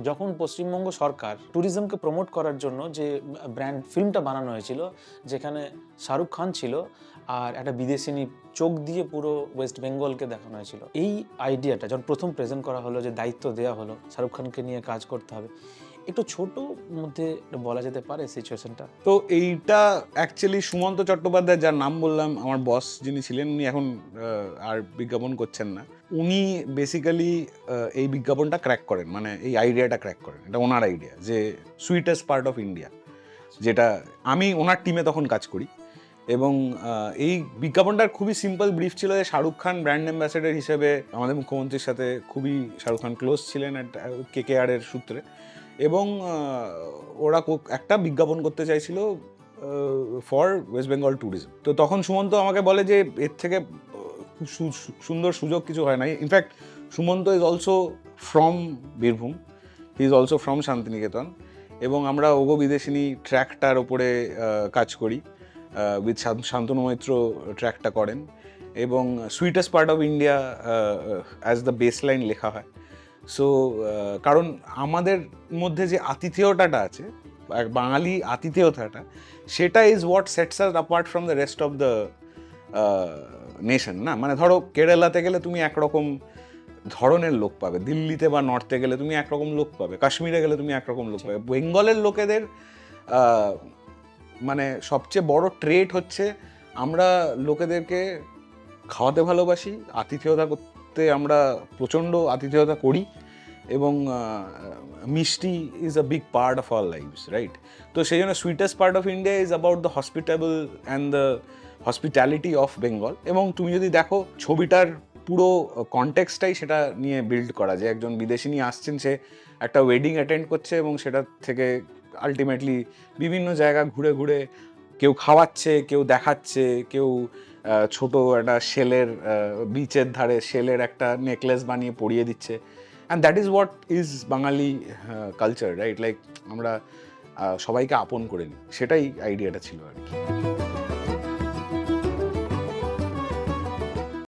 যখন পশ্চিমবঙ্গ সরকার ট্যুরিজমকে প্রমোট করার জন্য যে ব্র্যান্ড ফিল্মটা বানানো হয়েছিল, যেখানে শাহরুখ খান ছিল আর একটা বিদেশিনী চোখ দিয়ে পুরো ওয়েস্ট বেঙ্গলকে দেখানো হয়েছিল, এই আইডিয়াটা যখন প্রথম প্রেজেন্ট করা হলো, যে দায়িত্ব দেওয়া হলো শাহরুখ খানকে নিয়ে কাজ করতে হবে, একটু ছোট মধ্যে বলা যেতে পারে সিচুয়েশনটা। তো এইটা অ্যাকচুয়ালি সুমন্ত চট্টোপাধ্যায়, যার নাম বললাম, আমার বস যিনি ছিলেন, উনি এখন আর বিজ্ঞাপন করছেন না। উনি বেসিক্যালি এই বিজ্ঞাপনটা ক্র্যাক করেন, মানে এই আইডিয়াটা ক্র্যাক করেন। এটা ওনার আইডিয়া, যে সুইটেস্ট পার্ট অফ ইন্ডিয়া, যেটা আমি ওনার টিমে তখন কাজ করি। এবং এই বিজ্ঞাপনটার খুবই সিম্পল ব্রিফ ছিল যে শাহরুখ খান ব্র্যান্ড অ্যাম্বাসেডর হিসেবে আমাদের মুখ্যমন্ত্রীর সাথে খুবই শাহরুখ খান ক্লোজ ছিলেন KKR এর সূত্রে, এবং ওরা একটা বিজ্ঞাপন করতে চাইছিল ফর ওয়েস্ট বেঙ্গল ট্যুরিজম। তো তখন সুমন্ত আমাকে বলে যে এর থেকে খুব সুন্দর সুযোগ কিছু হয় না। In fact Sumanta is also from Birbhum, he is also from Shantiniketan, এবং আমরা ওগো বিদেশিনী ট্র্যাকটার ওপরে কাজ করি, উইথ শান্তনু মৈত্র ট্র্যাকটা করেন, এবং sweetest part of India as the base line লেখা হয়। সো কারণ আমাদের মধ্যে যে আতিথেয়তাটা আছে, বাঙালি আতিথেয়তাটা, সেটা is what sets us apart from the rest of the nation. না মানে ধরো কেরালাতে গেলে তুমি একরকম ধরনের লোক পাবে, দিল্লিতে বা নর্থে গেলে তুমি একরকম লোক পাবে, কাশ্মীরে গেলে তুমি একরকম লোক পাবে। বেঙ্গলের লোকেদের মানে সবচেয়ে বড় ট্রেট হচ্ছে আমরা লোকেদেরকে খাওয়াতে ভালোবাসি, আতিথেয়তা করতে আমরা প্রচণ্ড আতিথেয়তা করি, এবং mishti is a big part of our lifes, right? তো সেই জন্য sweetest part of India is about the hospitable and the hospitality of Bengal. এবং তুমি যদি দেখো ছবিটার পুরো কনটেক্সটাই সেটা নিয়ে বিল্ড করা, যে একজন বিদেশিনী আসছেন, সে একটা ওয়েডিং অ্যাটেন্ড করছে, এবং সেটা থেকে আলটিমেটলি বিভিন্ন জায়গা ঘুরে ঘুরে কেউ খাওয়াচ্ছে, কেউ দেখাচ্ছে, কেউ ছোট একটা শেলের, বিচের ধারে শেলের একটা নেকলেস বানিয়ে পরিয়ে দিচ্ছে। And that is what is Bengali culture, right? Like আমরা সবাইকে আপন করে নিই, সেটাই আইডিয়াটা ছিল আর কি।